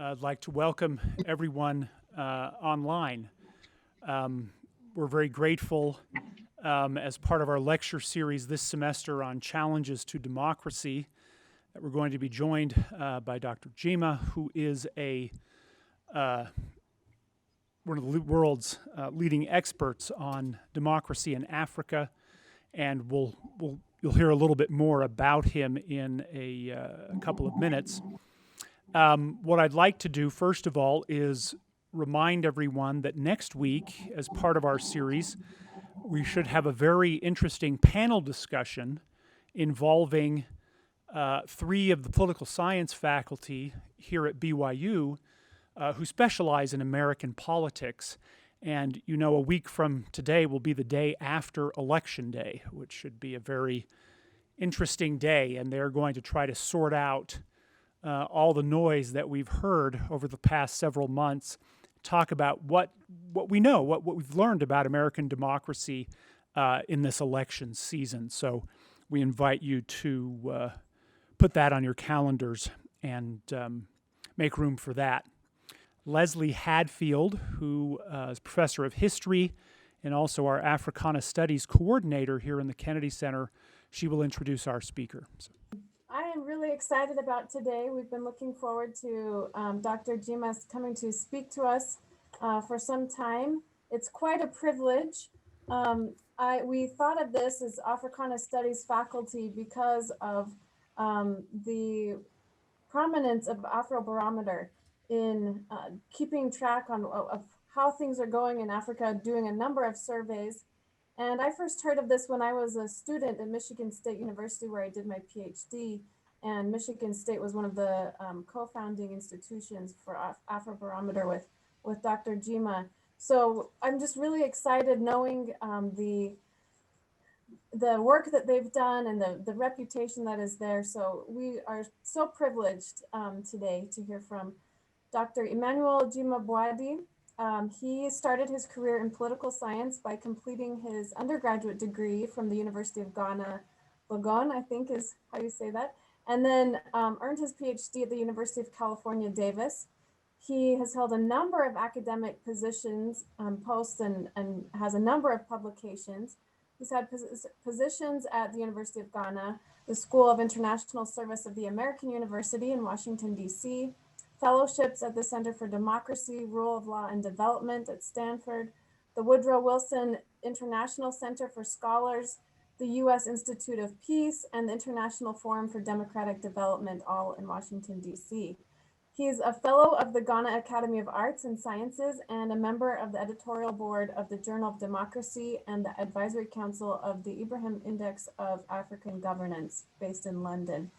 I'd like to welcome everyone online. We're very grateful as part of our lecture series this semester on challenges to democracy that we're going to be joined by Dr. Gyimah, who is one of the world's leading experts on democracy in Africa, and you'll hear a little bit more about him in a couple of minutes. What I'd like to do, first of all, is remind everyone that next week, as part of our series, we should have a very interesting panel discussion involving three of the political science faculty here at BYU who specialize in American politics. And you know, a week from today will be the day after Election Day, which should be a very interesting day, and they're going to try to sort out all the noise that we've heard over the past several months, talk about what we know, what we've learned about American democracy in this election season. So we invite you to put that on your calendars and make room for that. Leslie Hadfield, who is professor of history and also our Africana Studies coordinator here in the Kennedy Center, she will introduce our speaker. I am really excited about today. We've been looking forward to Dr. Gyimah coming to speak to us for some time. It's quite a privilege. We thought of this as Africana Studies faculty because of the prominence of Afrobarometer in keeping track of how things are going in Africa, doing a number of surveys. And I first heard of this when I was a student at Michigan State University, where I did my PhD. And Michigan State was one of the co-founding institutions for Afrobarometer with Dr. Gyimah. So I'm just really excited knowing the work that they've done and the reputation that is there. So we are so privileged today to hear from Dr. Emmanuel Gyimah-Boadi. He started his career in political science by completing his undergraduate degree from the University of Ghana, Legon, I think is how you say that, and then earned his PhD at the University of California, Davis. He has held a number of academic positions, posts, and has a number of publications. He's had positions at the University of Ghana, the School of International Service of the American University in Washington, D.C., fellowships at the Center for Democracy, Rule of Law and Development at Stanford, the Woodrow Wilson International Center for Scholars, the U.S. Institute of Peace, and the International Forum for Democratic Development, all in Washington, D.C. He is a fellow of the Ghana Academy of Arts and Sciences and a member of the editorial board of the Journal of Democracy and the advisory council of the Ibrahim Index of African Governance, based in London.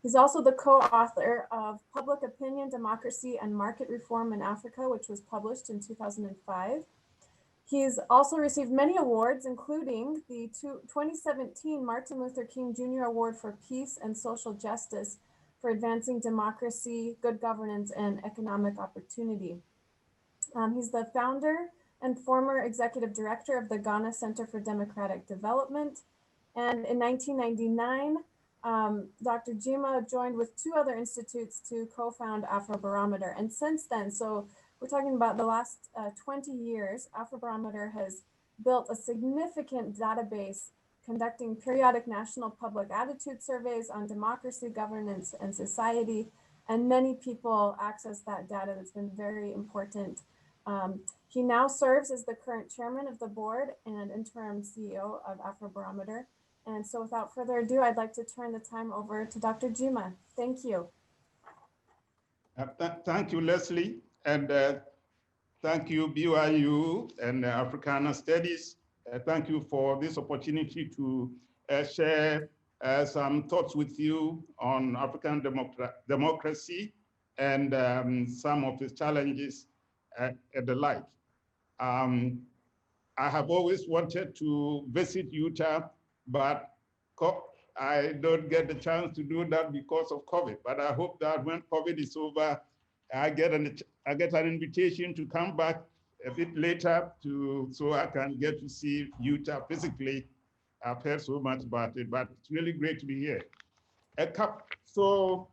He's also the co-author of Public Opinion, Democracy, and Market Reform in Africa, which was published in 2005. He's also received many awards, including the 2017 Martin Luther King Jr. Award for Peace and Social Justice for advancing democracy, good governance, and economic opportunity. He's the founder and former executive director of the Ghana Center for Democratic Development. And in 1999, Dr. Gyimah joined with two other institutes to co-found Afrobarometer. And since then, so we're talking about the last 20 years, Afrobarometer has built a significant database conducting periodic national public attitude surveys on democracy, governance, and society. And many people access that data. That's been very important. He now serves as the current chairman of the board and interim CEO of Afrobarometer. And so without further ado, I'd like to turn the time over to Dr. Gyimah. Thank you. Thank you, Leslie. And thank you, BYU and Africana Studies. Thank you for this opportunity to share some thoughts with you on African democracy and some of its challenges and the like. I have always wanted to visit Utah, but I don't get the chance to do that because of COVID. But I hope that when COVID is over, I get an invitation to come back a bit later so I can get to see Utah physically. I've heard so much about it, but it's really great to be here. So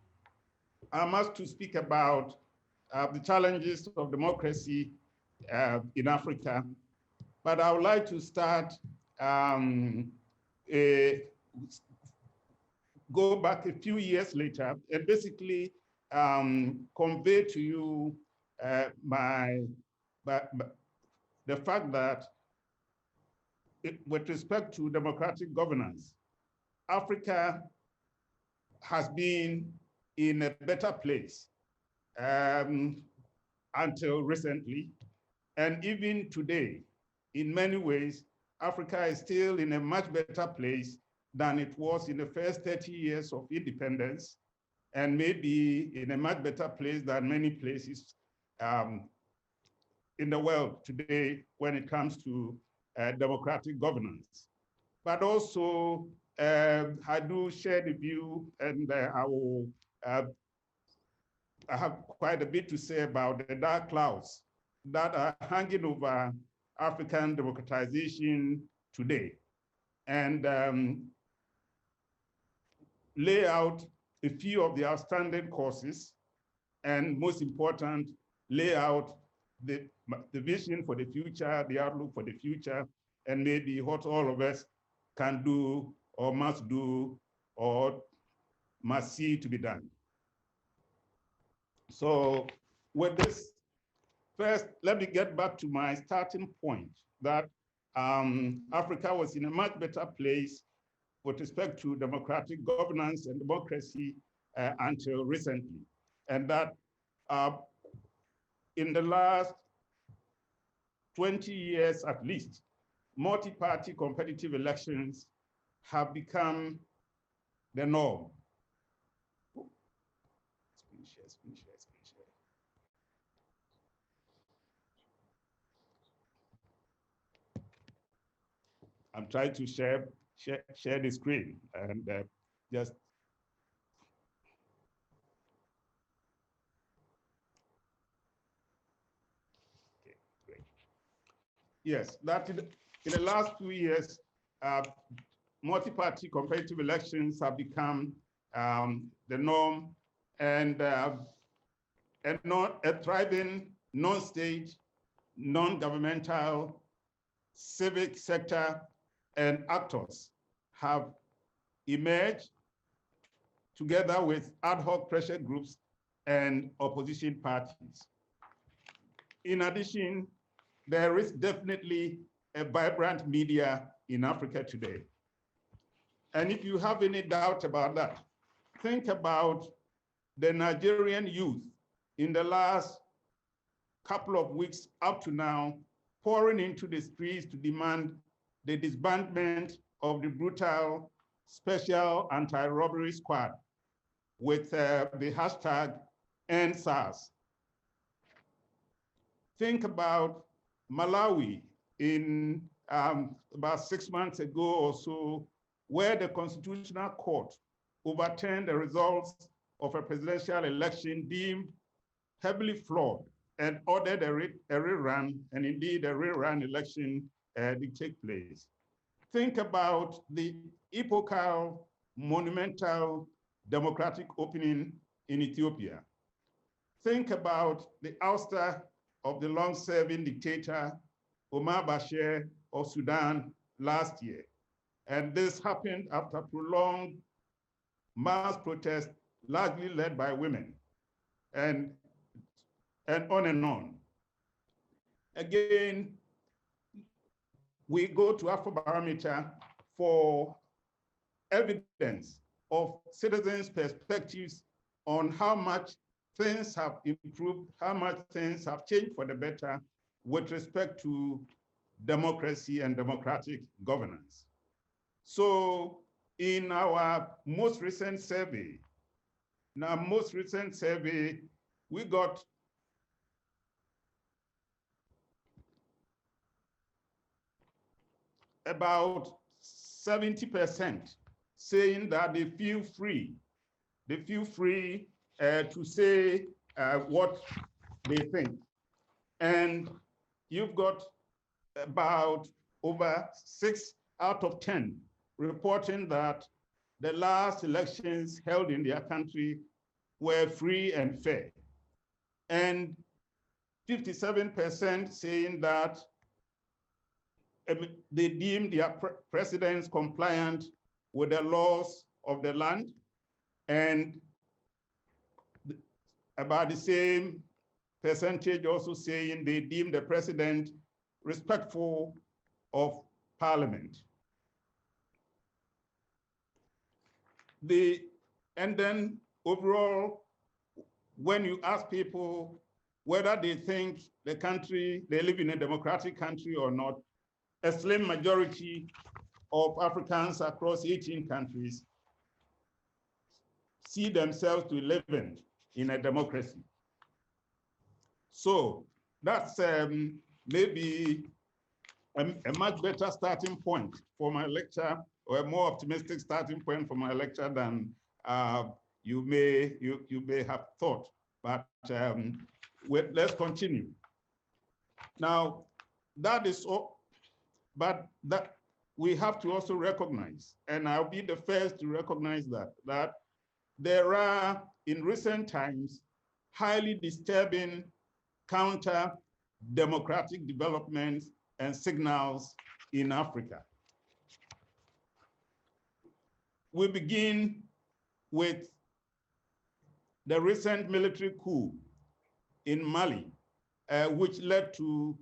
I'm asked to speak about the challenges of democracy in Africa. But I would like to start, go back a few years later and basically convey to you the fact that with respect to democratic governance, Africa has been in a better place until recently. And even today, in many ways, Africa is still in a much better place than it was in the first 30 years of independence, and maybe in a much better place than many places in the world today when it comes to democratic governance. But also, I do share the view, and I have quite a bit to say about the dark clouds that are hanging over African democratization today, and lay out a few of the outstanding causes, and most important, lay out the vision for the future, the outlook for the future, and maybe what all of us can do or must see to be done. So with this, first, let me get back to my starting point that Africa was in a much better place with respect to democratic governance and democracy until recently. And that in the last 20 years at least, multi-party competitive elections have become the norm. Screen share, screen share, screen share. I'm trying to share the screen and just. Okay, great. Yes, that in the last 2 years, multi-party competitive elections have become the norm, and not a thriving non-state, non-governmental, civic sector, and actors have emerged together with ad hoc pressure groups and opposition parties. In addition, there is definitely a vibrant media in Africa today. And if you have any doubt about that, think about the Nigerian youth in the last couple of weeks up to now, pouring into the streets to demand the disbandment of the brutal special anti-robbery squad with the hashtag #EndSARS. Think about Malawi in about 6 months ago or so, where the Constitutional Court overturned the results of a presidential election deemed heavily flawed and ordered a rerun, and indeed a rerun election did take place. Think about the epochal, monumental democratic opening in Ethiopia. Think about the ouster of the long-serving dictator Omar Bashir of Sudan last year. And this happened after prolonged mass protests, largely led by women, and on and on. Again, we go to Afrobarometer for evidence of citizens' perspectives on how much things have improved, how much things have changed for the better with respect to democracy and democratic governance. So in our most recent survey, we got about 70% saying that they feel free. They feel free to say what they think. And you've got about over 6 out of 10 reporting that the last elections held in their country were free and fair. and 57% saying that they deem their presidents compliant with the laws of the land, and about the same percentage also saying they deem the president respectful of parliament. And then overall, when you ask people whether they think the country, they live in a democratic country or not, a slim majority of Africans across 18 countries see themselves to live in a democracy. So that's maybe a much better starting point for my lecture, or a more optimistic starting point for my lecture than you may have thought. But let's continue. Now, that is all, but that we have to also recognize, and I'll be the first to recognize that there are, in recent times, highly disturbing counter-democratic developments and signals in Africa. We begin with the recent military coup in Mali, which led to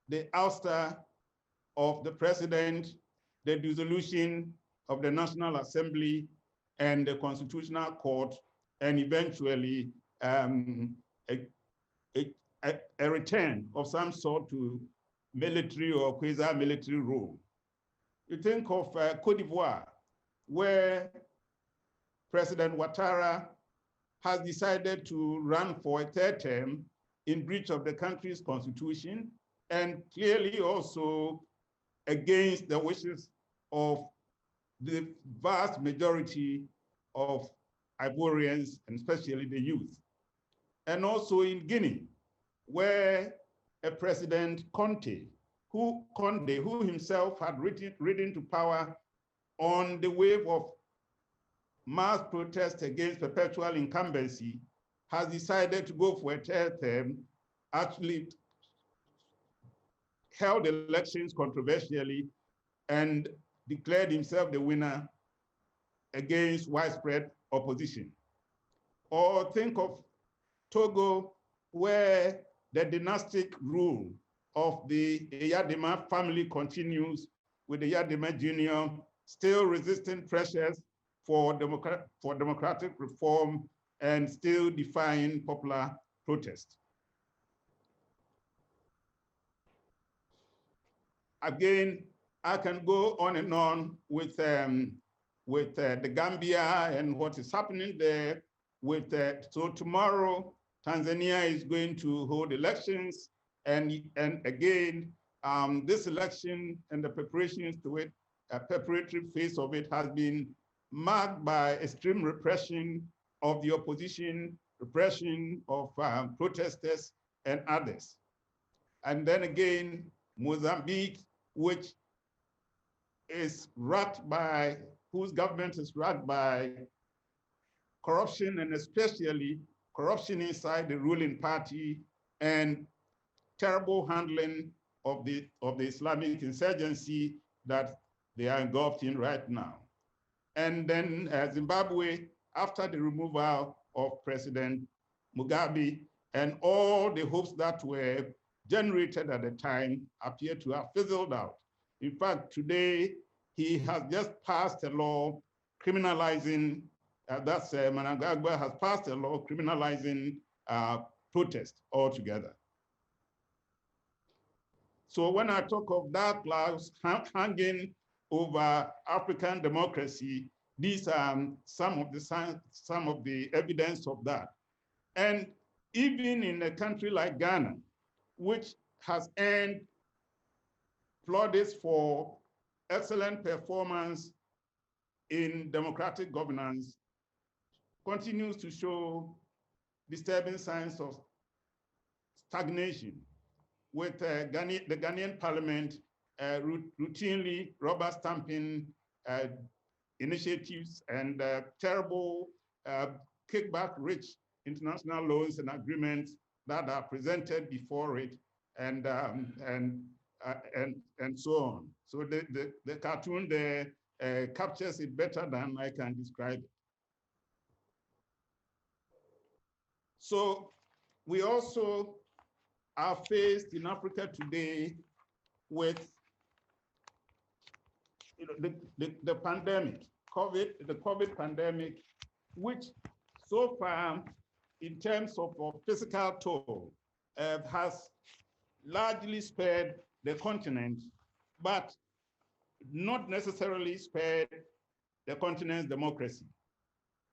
the ouster of the president, the dissolution of the National Assembly and the Constitutional Court, and eventually a return of some sort to military or quasi-military rule. You think of Cote d'Ivoire, where President Ouattara has decided to run for a third term in breach of the country's constitution, and clearly also against the wishes of the vast majority of Ivorians, and especially the youth. And also in Guinea, where a President Conte, who himself had risen to power on the wave of mass protests against perpetual incumbency, has decided to go for a third term, actually held elections controversially, and declared himself the winner against widespread opposition. Or think of Togo, where the dynastic rule of the Eyadema family continues, with the Eyadema Jr. still resisting pressures for democratic reform and still defying popular protest. Again, I can go on and on with the Gambia and what is happening there. So tomorrow, Tanzania is going to hold elections, and again, this election and the preparations to it, preparatory phase of it, has been marked by extreme repression of the opposition, repression of protesters and others. And then again, Mozambique, which is whose government is racked by corruption, and especially corruption inside the ruling party and terrible handling of the Islamic insurgency that they are engulfed in right now. And then Zimbabwe, after the removal of President Mugabe, and all the hopes that were generated at the time appear to have fizzled out. In fact, today, he has just passed a law criminalizing, Mnangagwa has passed a law criminalizing protest altogether. So when I talk of dark clouds hanging over African democracy, these are some of the evidence of that. And even in a country like Ghana, which has earned plaudits for excellent performance in democratic governance, continues to show disturbing signs of stagnation, with the Ghanaian parliament routinely rubber stamping initiatives and terrible kickback-rich international loans and agreements that are presented before it, and so on. So the cartoon there captures it better than I can describe it. So we also are faced in Africa today with the pandemic, the COVID pandemic, which so far, in terms of physical toll, has largely spared the continent, but not necessarily spared the continent's democracy.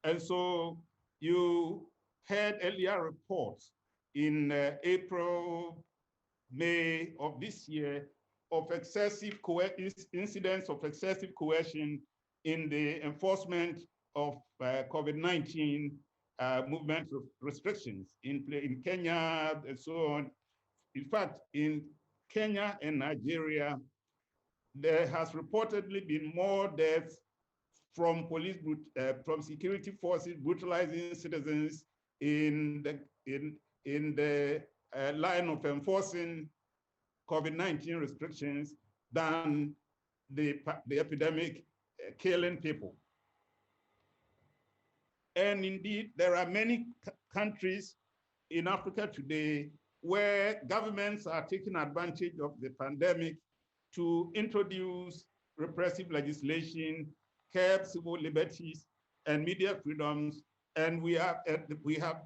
And so you heard earlier reports in April, May of this year of excessive incidents of excessive coercion in the enforcement of COVID-19 movement restrictions in Kenya and so on. In fact, in Kenya and Nigeria, there has reportedly been more deaths from from security forces brutalizing citizens in the line of enforcing COVID-19 restrictions than the epidemic killing people. And indeed, there are many countries in Africa today where governments are taking advantage of the pandemic to introduce repressive legislation, curb civil liberties and media freedoms. And we have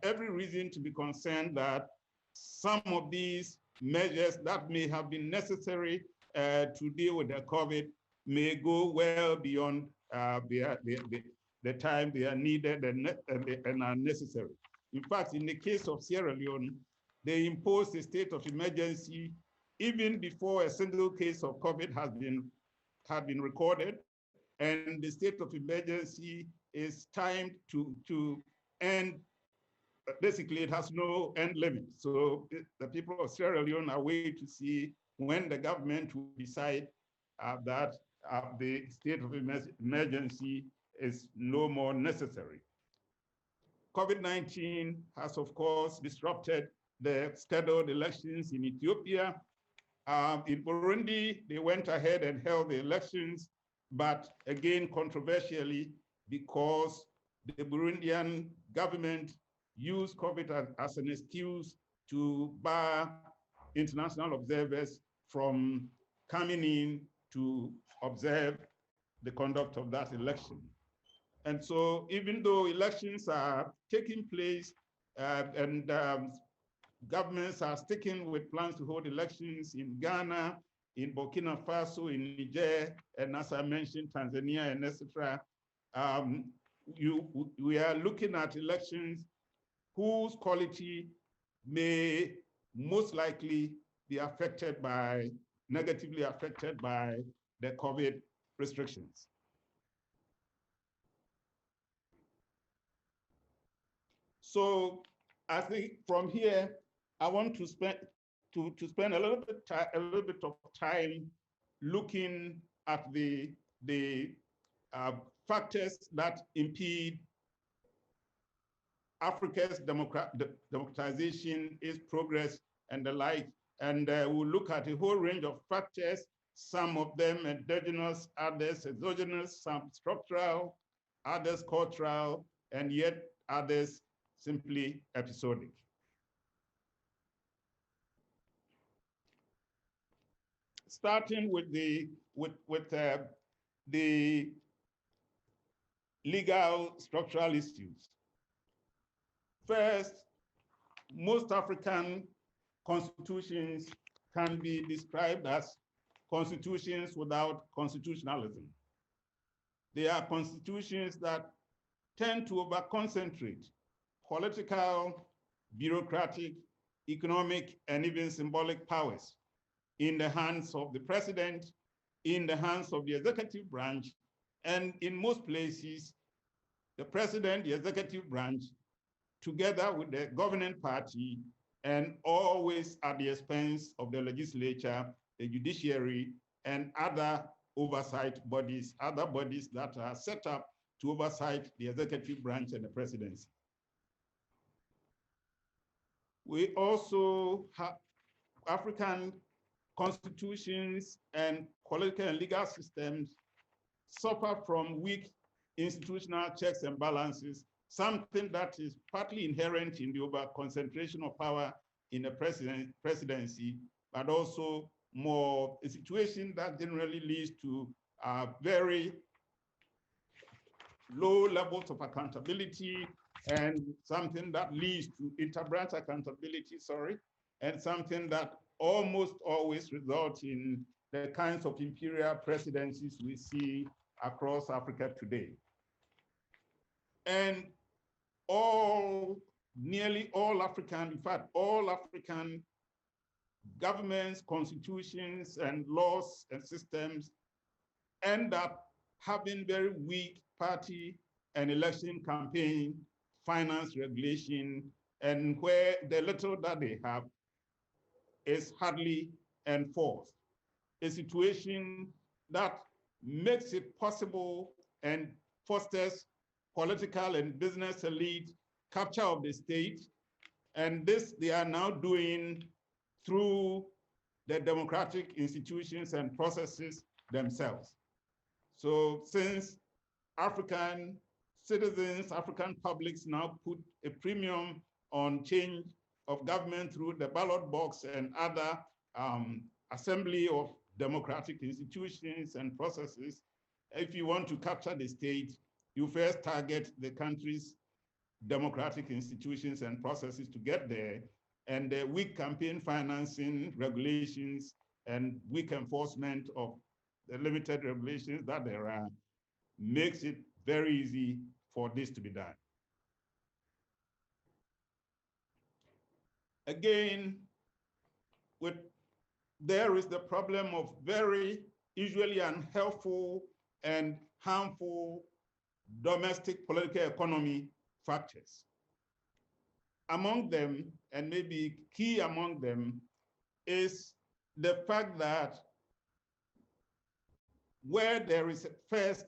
every reason to be concerned that some of these measures that may have been necessary to deal with the COVID may go well beyond the time they are needed and are necessary. In fact, in the case of Sierra Leone, they imposed a state of emergency even before a single case of COVID had been recorded, and the state of emergency is timed to end. Basically, it has no end limit. So the people of Sierra Leone are waiting to see when the government will decide that the state of emergency is no more necessary. COVID-19 has, of course, disrupted the scheduled elections in Ethiopia. In Burundi, they went ahead and held the elections, but again, controversially, because the Burundian government used COVID as an excuse to bar international observers from coming in to observe the conduct of that election. And so even though elections are taking place and governments are sticking with plans to hold elections in Ghana, in Burkina Faso, in Niger, and as I mentioned, Tanzania, and etc., we are looking at elections whose quality may most likely be affected by, negatively affected by the COVID restrictions. So I think from here, I want to spend a little bit of time looking at the factors that impede Africa's democratization, its progress, and the like. And we'll look at a whole range of factors, some of them endogenous, others exogenous, some structural, others cultural, and yet others simply episodic. Starting with the legal structural issues. First, most African constitutions can be described as constitutions without constitutionalism. They are constitutions that tend to over-concentrate political, bureaucratic, economic, and even symbolic powers in the hands of the president, in the hands of the executive branch, and in most places, the president, the executive branch, together with the governing party, and always at the expense of the legislature, the judiciary, and other oversight bodies, other bodies that are set up to oversight the executive branch and the presidency. We also have African constitutions and political and legal systems suffer from weak institutional checks and balances, something that is partly inherent in the over-concentration of power in the presidency, but also more a situation that generally leads to very low levels of accountability and something that leads to interbranch accountability, and something that almost always results in the kinds of imperial presidencies we see across Africa today. And nearly all African, in fact, all African governments, constitutions, and laws and systems end up having very weak party and election campaign finance regulation, and where the little that they have is hardly enforced. A situation that makes it possible and fosters political and business elite capture of the state. And this they are now doing through the democratic institutions and processes themselves. So since African citizens, African publics now put a premium on change of government through the ballot box and other assembly of democratic institutions and processes, if you want to capture the state, you first target the country's democratic institutions and processes to get there, and the weak campaign financing regulations and weak enforcement of the limited regulations that there are makes it very easy for this to be done. Again, there is the problem of very usually unhelpful and harmful domestic political economy factors. Among them, and maybe key among them, is the fact that where there is first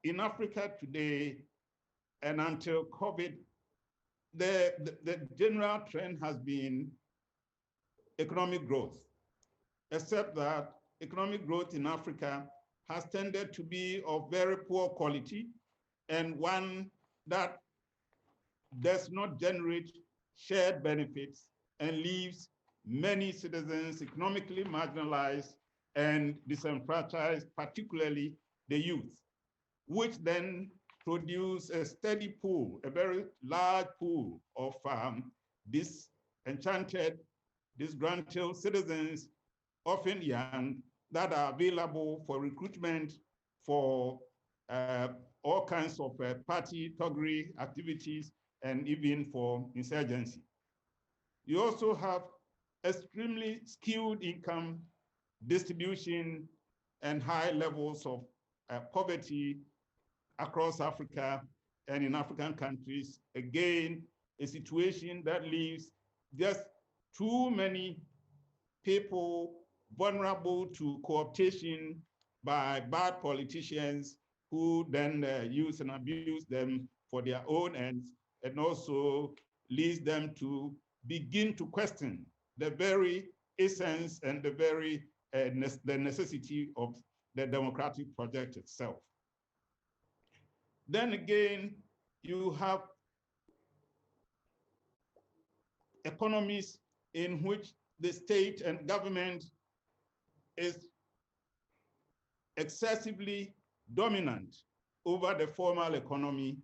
in Africa today and until COVID, the general trend has been economic growth, except that economic growth in Africa has tended to be of very poor quality and one that does not generate shared benefits and leaves many citizens economically marginalized and disenfranchised, particularly the youth, which then produce a steady pool, a very large pool of disenchanted, disgruntled citizens, often young, that are available for recruitment for all kinds of party thuggery activities and even for insurgency. You also have extremely skewed income distribution and high levels of poverty across Africa and in African countries. Again, a situation that leaves just too many people vulnerable to cooptation by bad politicians who then use and abuse them for their own ends, and also leads them to begin to question the very essence and the very the necessity of the democratic project itself. Then again, you have economies in which the state and government is excessively dominant over the formal economy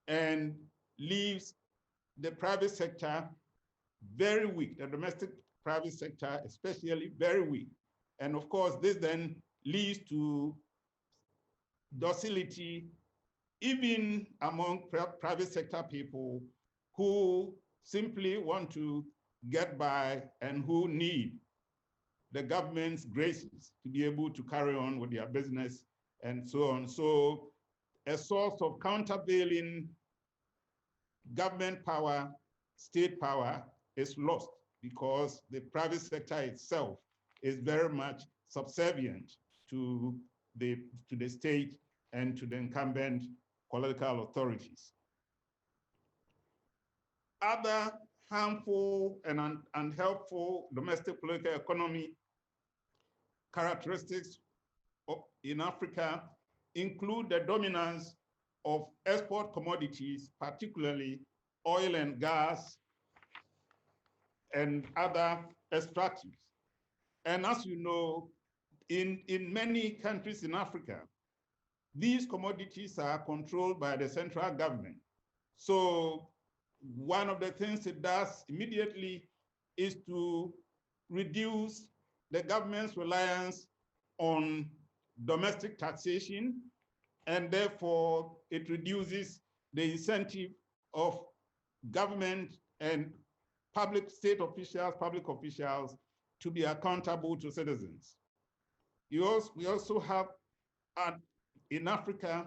and leaves the private sector very weak, the domestic private sector especially very weak. And of course, this then leads to docility even among private sector people who simply want to get by and who need the government's graces to be able to carry on with their business and so on. So a source of countervailing government power, state power is lost because the private sector itself is very much subservient to the state and to the incumbent political authorities. Other harmful and unhelpful domestic political economy characteristics in Africa include the dominance of export commodities, particularly oil and gas and other extractives. And as you know, in many countries in Africa, these commodities are controlled by the central government. So one of the things it does immediately is to reduce the government's reliance on domestic taxation, and therefore it reduces the incentive of government and public officials to be accountable to citizens. We also have in Africa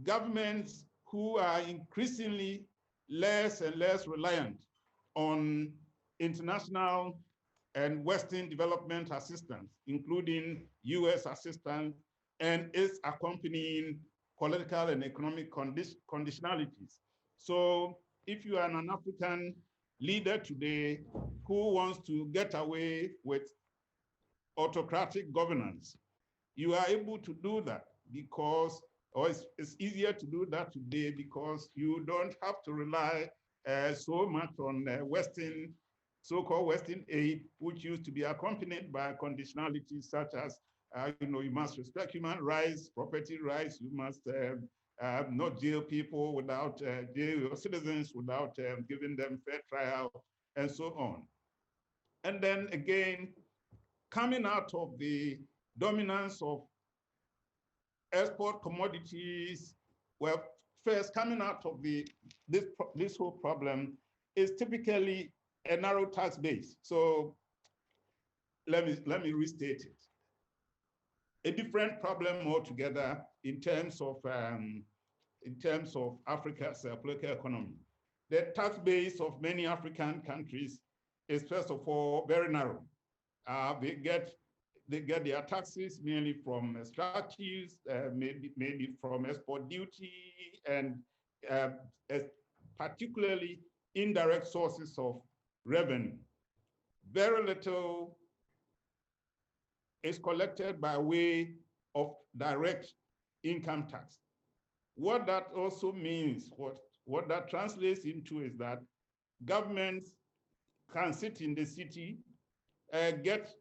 governments who are increasingly less and less reliant on international and Western development assistance, including US assistance and its accompanying political and economic conditionalities. So if you are an African leader today who wants to get away with autocratic governance, you are able to do that because, or it's easier to do that today because you don't have to rely so much on Western, so-called Western aid, which used to be accompanied by conditionalities such as, you must respect human rights, property rights, you must not jail people without, jail your citizens without giving them fair trial, and so on. And then again, coming out of the dominance of export commodities, well, first coming out of this whole problem is typically a narrow tax base. So let me restate it. A different problem altogether in terms of Africa's political economy. The tax base of many African countries is first of all very narrow. They get their taxes mainly from extractives, maybe from export duty, and particularly indirect sources of revenue. Very little is collected by way of direct income tax. What that also means, what that translates into is that governments can sit in the city, get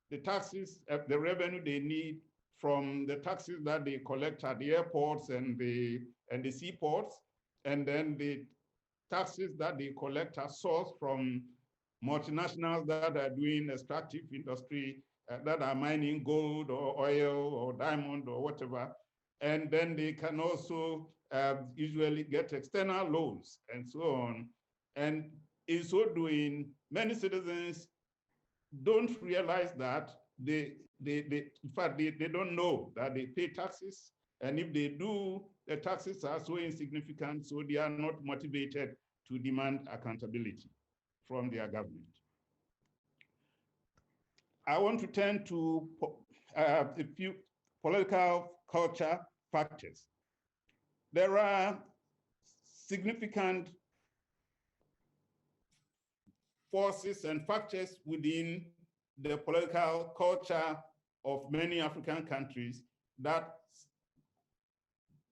the taxes, the revenue they need from the taxes that they collect at the airports and the seaports, and then the taxes that they collect are sourced from multinationals that are doing extractive industry, that are mining gold or oil or diamond or whatever. And then they can also usually get external loans and so on. And in so doing, many citizens don't realize that in fact, they don't know that they pay taxes. And if they do, the taxes are so insignificant, so they are not motivated to demand accountability from their government. I want to turn to a few political culture factors. There are significant forces and factors within the political culture of many African countries that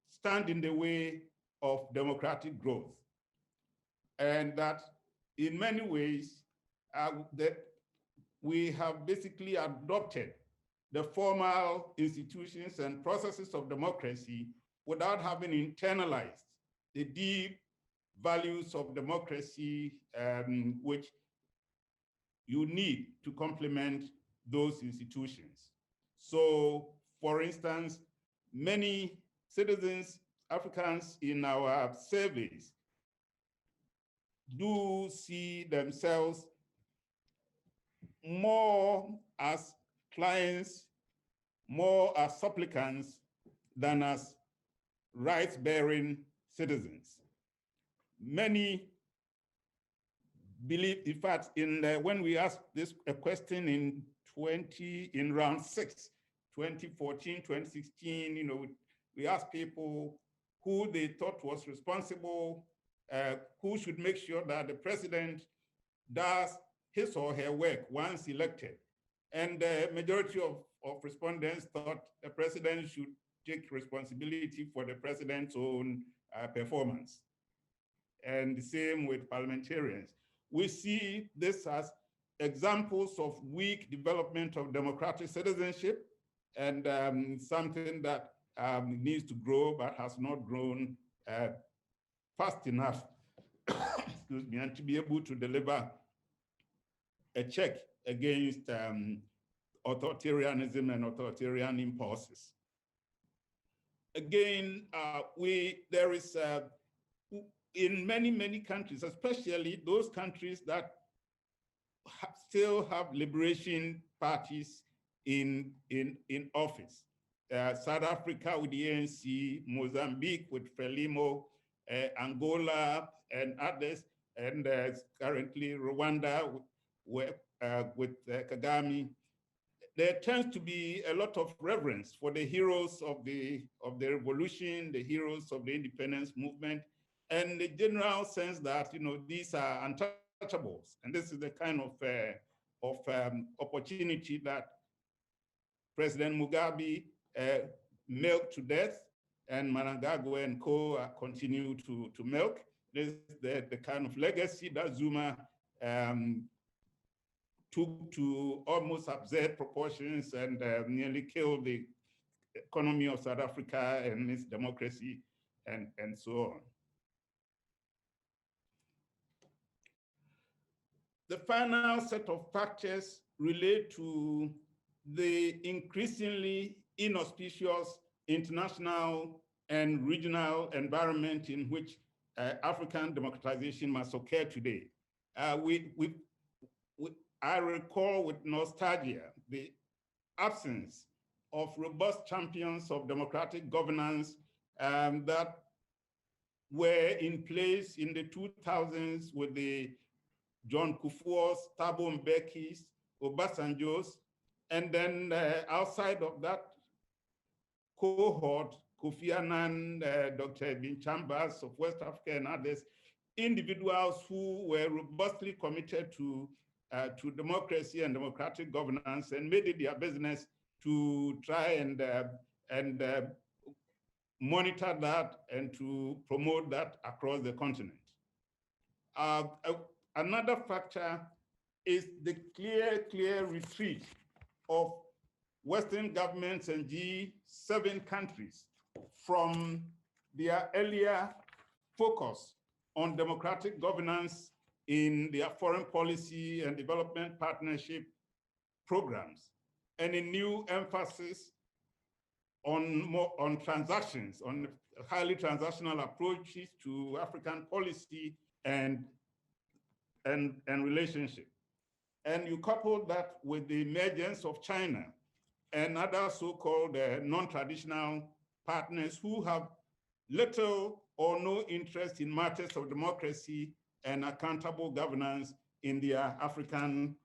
stand in the way of democratic growth. And that in many ways, we have basically adopted the formal institutions and processes of democracy without having internalized the deep values of democracy, which you need to complement those institutions. So, for instance, many citizens, Africans in our surveys, do see themselves more as clients, more as supplicants than as rights-bearing citizens. Many believe, in fact, when we asked this a question in round 6, 2014, 2016, we asked people who they thought was responsible, who should make sure that the president does his or her work once elected. And the majority of respondents thought the president should take responsibility for the president's own performance. And the same with parliamentarians. We see this as examples of weak development of democratic citizenship and something that needs to grow but has not grown fast enough, excuse me, and to be able to deliver a check against authoritarianism and authoritarian impulses. Again, there is, in many, many countries, especially those countries that still have liberation parties in office. South Africa with the ANC, Mozambique with Frelimo, Angola and others, and currently Rwanda with Kagame. There tends to be a lot of reverence for the heroes of the revolution, the heroes of the independence movement, and the general sense that these are untouchables. And this is the kind of opportunity that President Mugabe milked to death, and Mnangagwa and co continue to milk. This is the kind of legacy that Zuma took to almost absurd proportions and nearly killed the economy of South Africa and its democracy and so on. The final set of factors relate to the increasingly inauspicious international and regional environment in which African democratization must occur today. I recall with nostalgia the absence of robust champions of democratic governance that were in place in the 2000s with the John Kufuor's, Thabo Mbeki's, Obasanjo's, and then outside of that cohort, Kofi Annan, Dr. Bin Chambers of West Africa and others, individuals who were robustly committed to democracy and democratic governance and made it their business to try and monitor that and to promote that across the continent. Another factor is the clear retreat of Western governments and G7 countries from their earlier focus on democratic governance in their foreign policy and development partnership programs, and a new emphasis on transactions, on highly transactional approaches to African policy and relationship. And you couple that with the emergence of China and other so-called non-traditional partners who have little or no interest in matters of democracy and accountable governance in their African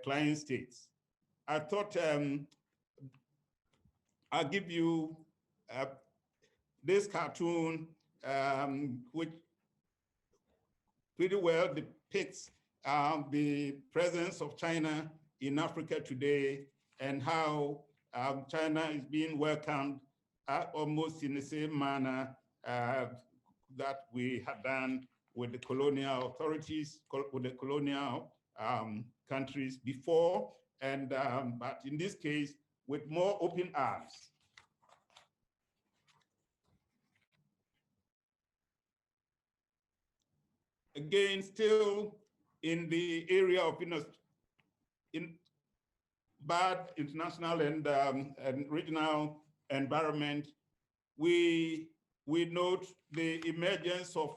client states. I thought I'll give you this cartoon, which pretty well depicts the presence of China in Africa today and how China is being welcomed almost in the same manner that we had done with the colonial authorities, with the colonial countries before, and but in this case, with more open arms. Again, still in the area of bad international and regional environment, we note the emergence of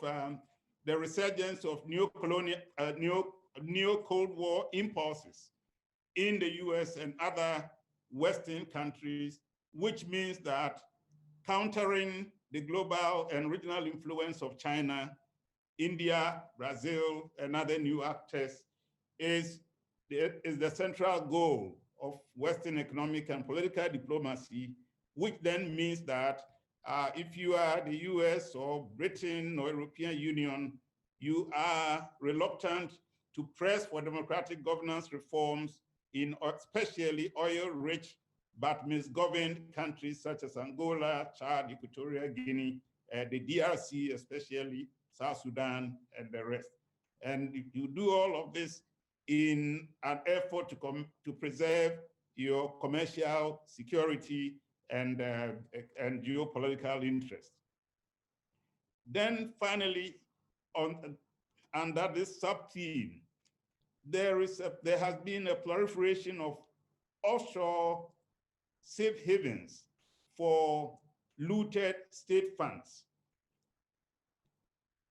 the resurgence of neo-Cold War impulses in the US and other Western countries, which means that countering the global and regional influence of China, India, Brazil, and other new actors is the central goal of Western economic and political diplomacy, which then means that if you are the US or Britain or European Union, you are reluctant to press for democratic governance reforms in especially oil-rich but misgoverned countries such as Angola, Chad, Equatorial Guinea, the DRC, especially South Sudan, and the rest. And you do all of this in an effort to preserve your commercial security and geopolitical interests. Then finally, under this sub-theme, there has been a proliferation of offshore safe havens for looted state funds.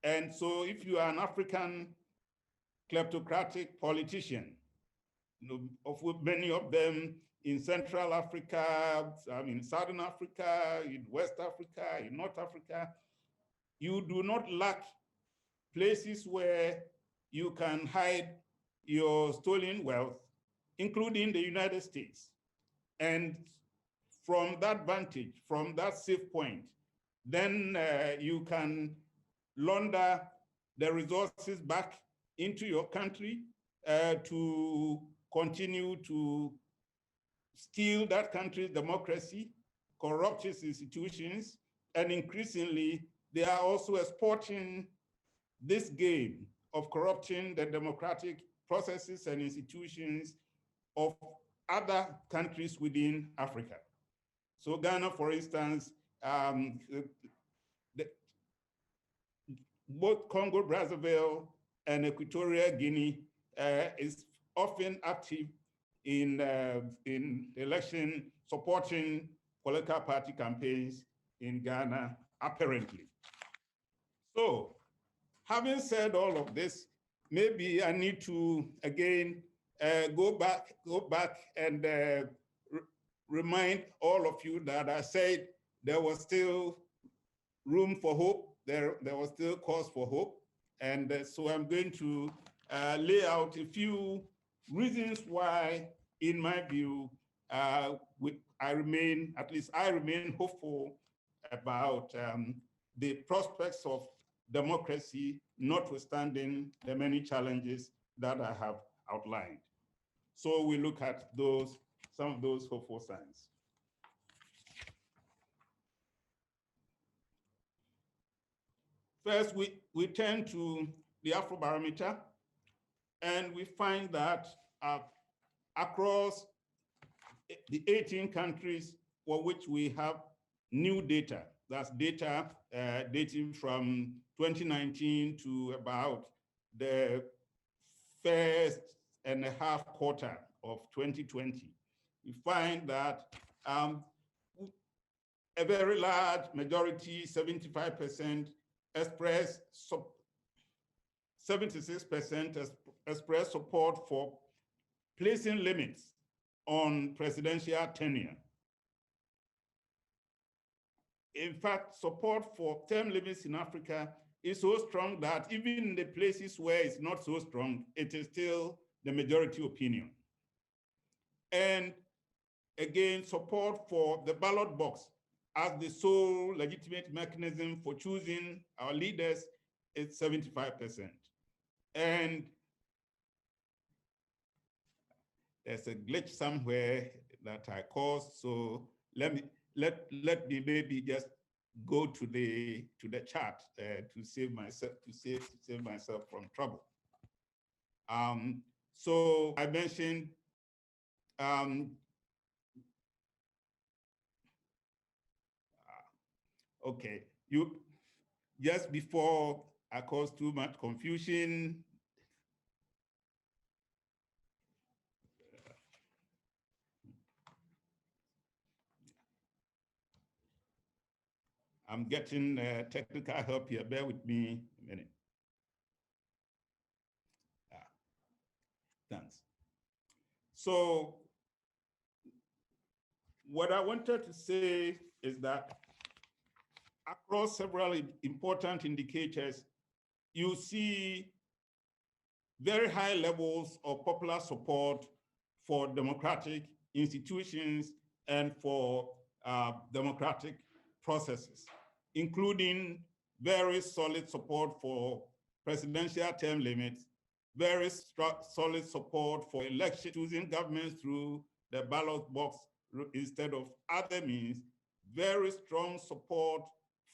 And so if you are an African kleptocratic politician, of many of them in Central Africa, in Southern Africa, in West Africa, in North Africa, you do not lack places where you can hide your stolen wealth, including the United States. And from that vantage, from that safe point, then you can launder the resources back into your country to continue to steal that country's democracy, corrupt its institutions, and increasingly, they are also exporting this game of corrupting the democratic processes and institutions of other countries within Africa. So Ghana, for instance, both Congo, Brazzaville, and Equatorial Guinea is often active in election supporting political party campaigns in Ghana, apparently. So, having said all of this, maybe I need to again go back and remind all of you that I said there was still room for hope. There was still cause for hope. And so I'm going to lay out a few reasons why, in my view, I remain hopeful about the prospects of democracy, notwithstanding the many challenges that I have outlined. So we look at some of those hopeful signs. First, we turn to the Afrobarometer, and we find that across the 18 countries for which we have new data, that's data dating from 2019 to about the first and a half quarter of 2020, we find that a very large majority, 75%, 76% express support for placing limits on presidential tenure. In fact, support for term limits in Africa is so strong that even in the places where it's not so strong, it is still the majority opinion. And again, support for the ballot box as the sole legitimate mechanism for choosing our leaders is 75%. And there's a glitch somewhere that I caused, so let me maybe just go to the chart to save myself from trouble. So I mentioned okay, just before I caused too much confusion, I'm getting technical help here. Bear with me a minute. Thanks. So what I wanted to say is that across several important indicators, you see very high levels of popular support for democratic institutions and for democratic processes, including very solid support for presidential term limits very solid support for election, choosing governments through the ballot box instead of other means, very strong support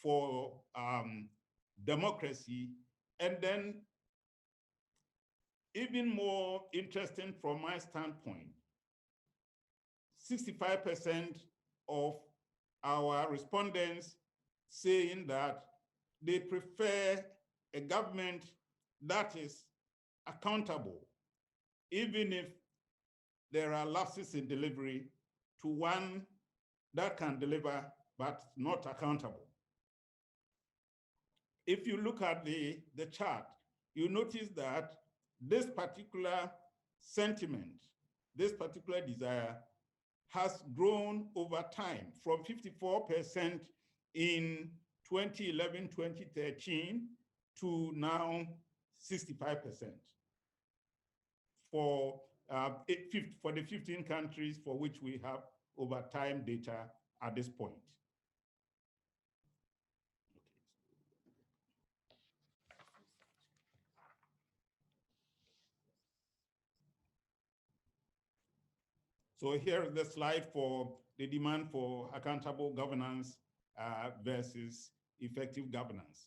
for democracy, and then even more interesting from my standpoint, 65% of our respondents saying that they prefer a government that is accountable, even if there are lapses in delivery, to one that can deliver but not accountable. If you look at the chart, you notice that this particular sentiment, this particular desire has grown over time from 54% in 2011, 2013 to now 65% for the 15 countries for which we have over time data at this point. So here is the slide for the demand for accountable governance versus effective governance.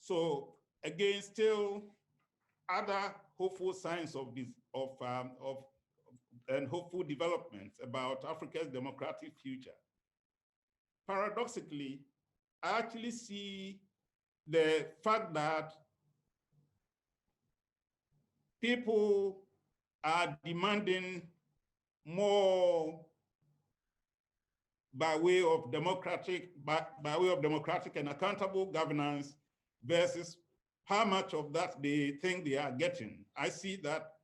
So again, still other hopeful signs of this, and hopeful developments about Africa's democratic future. Paradoxically, I actually see the fact that people are demanding more by way of democratic and accountable governance versus how much of that they think they are getting. I see that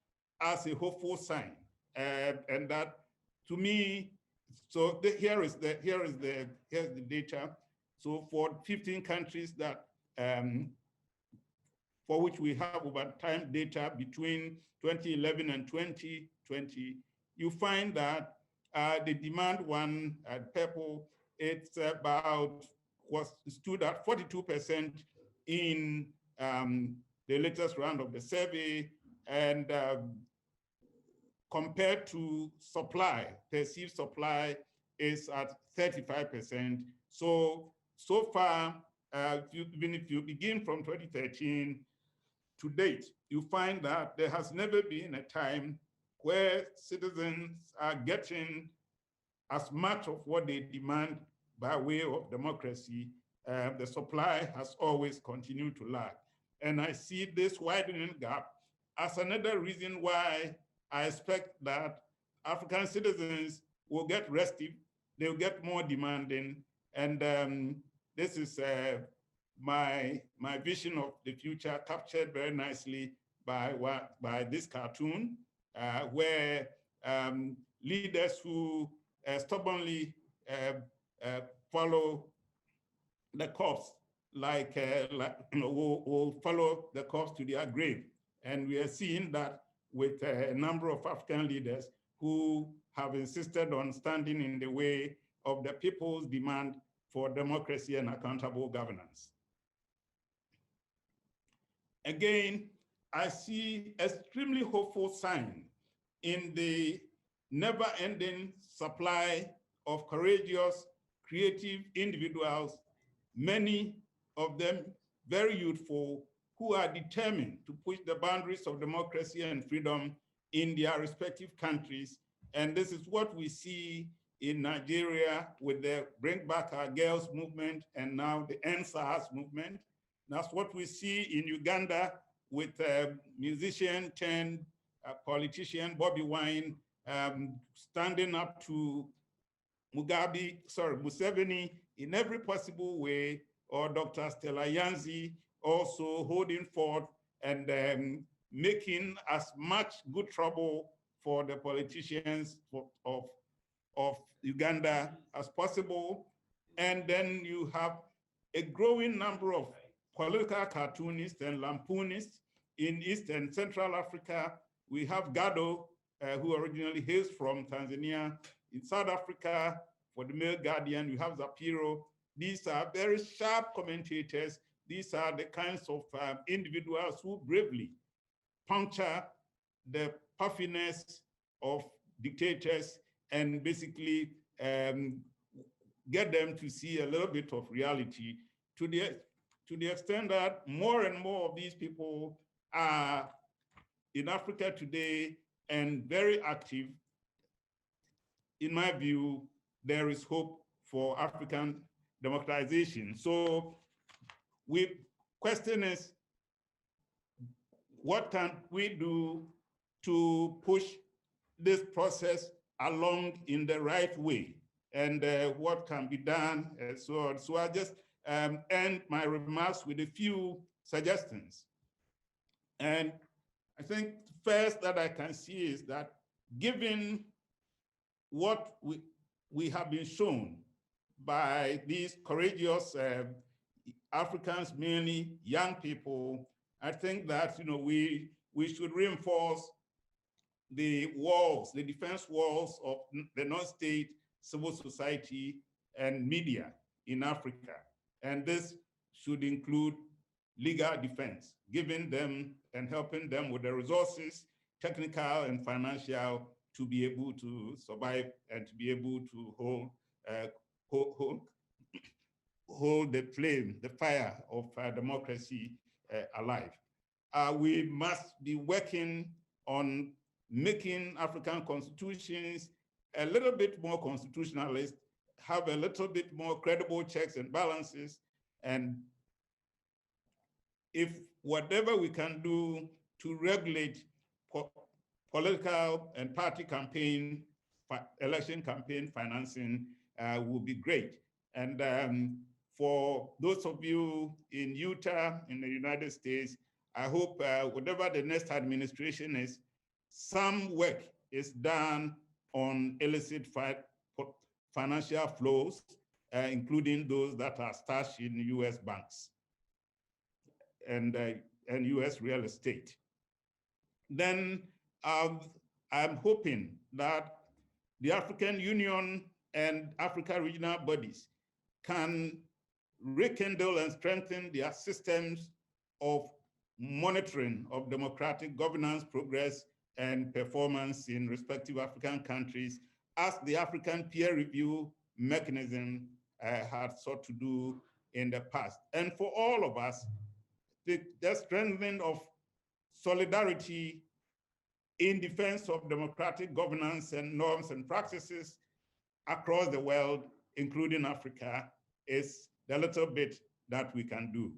as a hopeful sign, and that to me. So here's the data. So for 15 countries that for which we have over time data between 2011 and 2020, you find that the demand one at purple, it's stood at 42% in the latest round of the survey, and compared to supply, perceived supply is at 35%. So far, even if you begin from 2013 to date, you find that there has never been a time where citizens are getting as much of what they demand by way of democracy. The supply has always continued to lag. And I see this widening gap as another reason why I expect that African citizens will get restive, they'll get more demanding, and this is my vision of the future captured very nicely by this cartoon, where leaders who stubbornly follow the cops, will follow the cops to their grave. And we are seeing that with a number of African leaders who have insisted on standing in the way of the people's demand for democracy and accountable governance. Again, I see extremely hopeful sign in the never-ending supply of courageous, creative individuals, many of them very youthful, who are determined to push the boundaries of democracy and freedom in their respective countries. And this is what we see in Nigeria with the Bring Back Our Girls movement and now the End SARS movement. That's what we see in Uganda with musician turned politician Bobby Wine standing up to Museveni in every possible way, or Dr. Stella Yanzi also holding forth and making as much good trouble for the politicians of Uganda as possible. And then you have a growing number of political cartoonists and lampoonists in East and Central Africa. We have Gado, who originally hails from Tanzania. In South Africa, for the Mail Guardian, you have Zapiro. These are very sharp commentators. These are the kinds of individuals who bravely puncture the puffiness of dictators and basically get them to see a little bit of reality to the extent that more and more of these people are in Africa today and very active. In my view, there is hope for African democratization. So question is, what can we do to push this process along in the right way? And what can be done and so on. So I just end my remarks with a few suggestions. And I think first that I can see is that given what we have been shown by these courageous Africans, mainly young people, I think that we should reinforce the walls, the defense walls of the non-state civil society and media in Africa. And this should include legal defense, giving them and helping them with the resources, technical and financial, to be able to survive and to be able to hold the flame, the fire of democracy alive. We must be working on making African constitutions a little bit more constitutionalist, have a little bit more credible checks and balances, and if whatever we can do to regulate political and party campaign, election campaign financing will be great. And for those of you in Utah, in the United States, I hope whatever the next administration is, some work is done on illicit financial flows, including those that are stashed in US banks and US real estate. Then I'm hoping that the African Union and Africa regional bodies can rekindle and strengthen their systems of monitoring of democratic governance, progress, and performance in respective African countries, as the African peer review mechanism had sought to do in the past. And for all of us, the strengthening of solidarity in defense of democratic governance and norms and practices across the world, including Africa, is the little bit that we can do.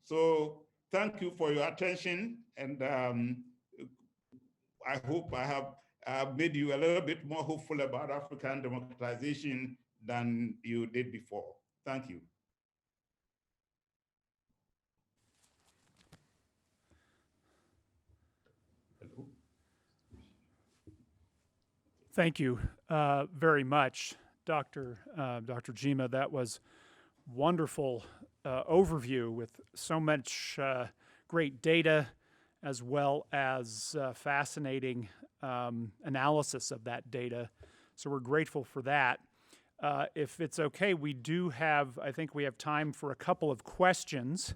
So thank you for your attention, and I hope I have made you a little bit more hopeful about African democratization than you did before. Thank you. Hello. Thank you very much, Dr. Gyimah. That was wonderful overview with so much great data, as well as fascinating analysis of that data. So we're grateful for that. If it's okay, we do have, I think we have time for a couple of questions.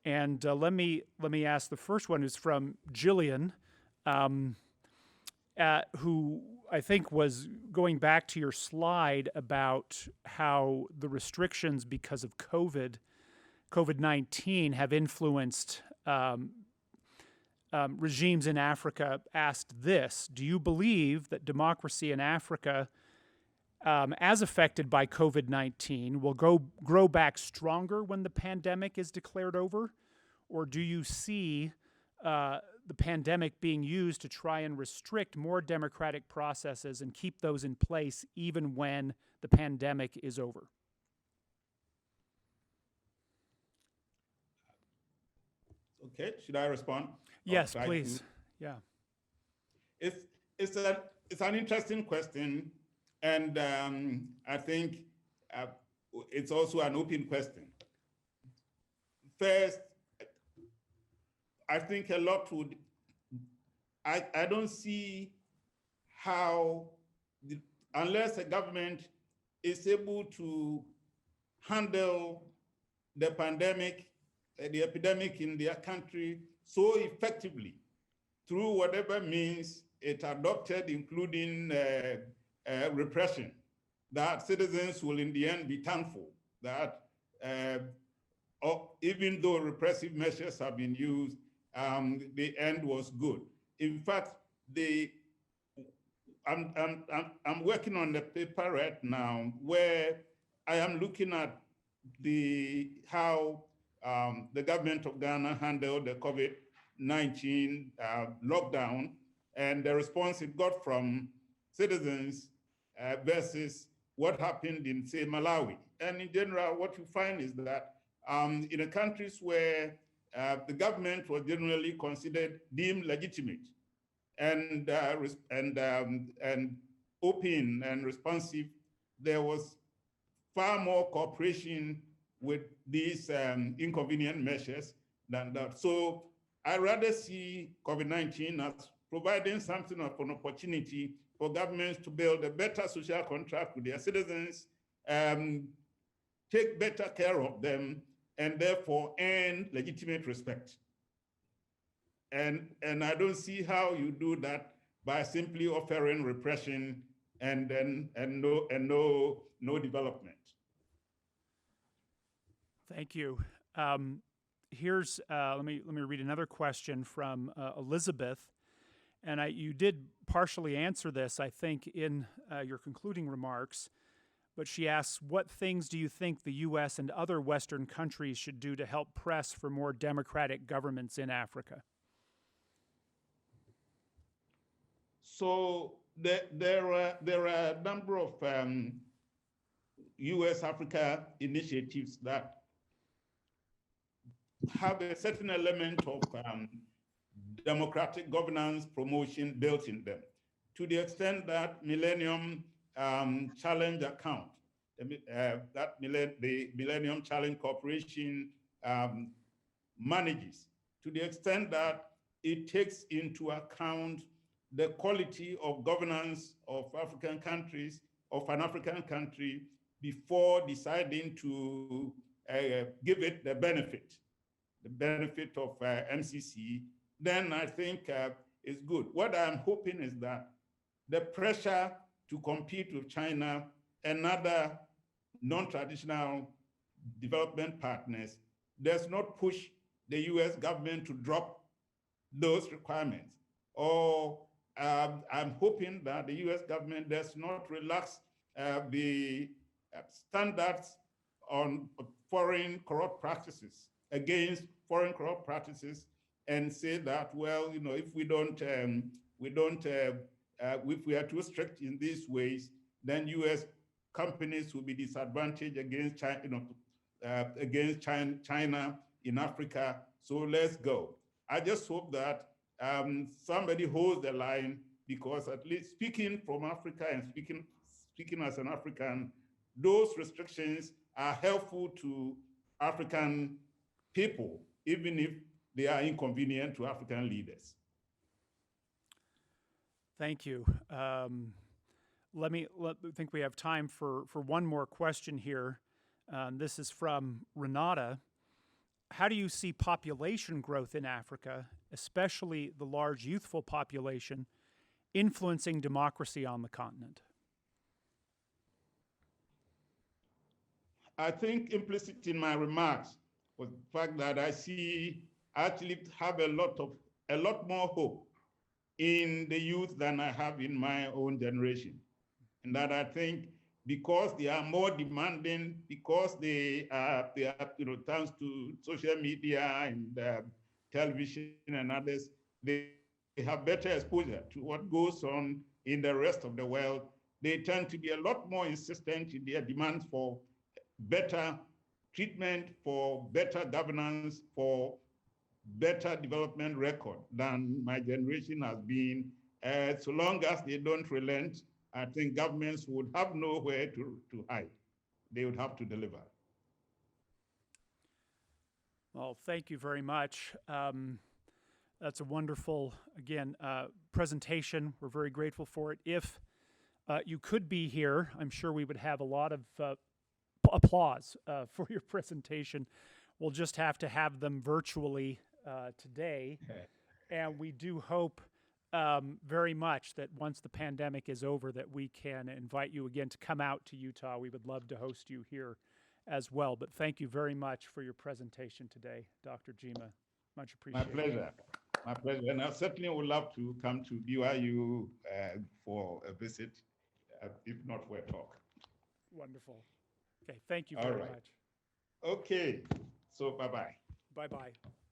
And let me ask, the first one is from Jillian, who I think was going back to your slide about how the restrictions because of COVID-19 have influenced regimes in Africa, asked this: do you believe that democracy in Africa, as affected by COVID-19, will grow back stronger when the pandemic is declared over? Or do you see the pandemic being used to try and restrict more democratic processes and keep those in place even when the pandemic is over? Okay, should I respond? Yes, please. Yeah. It's an interesting question, and I think it's also an open question. First, I think a lot would, I don't see how, unless a government is able to handle the pandemic the epidemic in their country so effectively through whatever means it adopted, including repression, that citizens will in the end be thankful that even though repressive measures have been used, the end was good. In fact, I'm working on a paper right now where I am looking at how the government of Ghana handled the COVID-19 lockdown and the response it got from citizens versus what happened in, say, Malawi. And in general, what you find is that in the countries where the government was generally considered deemed legitimate and open and responsive, there was far more cooperation with these inconvenient measures than that. So I rather see COVID-19 as providing something of an opportunity for governments to build a better social contract with their citizens, take better care of them, and therefore earn legitimate respect. And I don't see how you do that by simply offering repression and no development. Thank you. Here's let me read another question from Elizabeth, and you did partially answer this, I think, in your concluding remarks. But she asks, what things do you think the U.S. and other Western countries should do to help press for more democratic governments in Africa? So there are a number of U.S.-Africa initiatives that have a certain element of democratic governance promotion built in them, to the extent that Millennium Challenge account, the Millennium Challenge Corporation manages, to the extent that it takes into account the quality of governance of African countries, of an African country, before deciding to give it the benefit of MCC, then I think is good. What I'm hoping is that the pressure to compete with China and other non-traditional development partners does not push the US government to drop those requirements. Or I'm hoping that the US government does not relax the standards on foreign corrupt practices, against foreign corrupt practices, and say that, well, if if we are too strict in these ways, then US companies will be disadvantaged against China in Africa. So let's go. I just hope that somebody holds the line, because at least speaking from Africa and speaking as an African, those restrictions are helpful to African people, even if they are inconvenient to African leaders. Thank you. I think we have time for one more question here. This is from Renata. How do you see population growth in Africa, especially the large youthful population, influencing democracy on the continent? I think implicit in my remarks was the fact that I actually have a lot more hope in the youth than I have in my own generation. And that I think because they are more demanding, because they are thanks to social media and television and others, they have better exposure to what goes on in the rest of the world. They tend to be a lot more insistent in their demands for better treatment, for better governance, for better development record than my generation has been. So long as they don't relent, I think governments would have nowhere to hide. They would have to deliver. Well, thank you very much. That's a wonderful, again, presentation. We're very grateful for it. If you could be here, I'm sure we would have a lot of applause for your presentation. we'll just have to have them virtually today. And we do hope very much that once the pandemic is over, that we can invite you again to come out to Utah. We would love to host you here as well. But thank you very much for your presentation today, Dr. Gyimah. Much My appreciated. pleasure. My pleasure. And I certainly would love to come to BYU for a visit, if not for a talk. Wonderful. Okay, thank you All very right. much. Okay, so bye-bye. Bye-bye.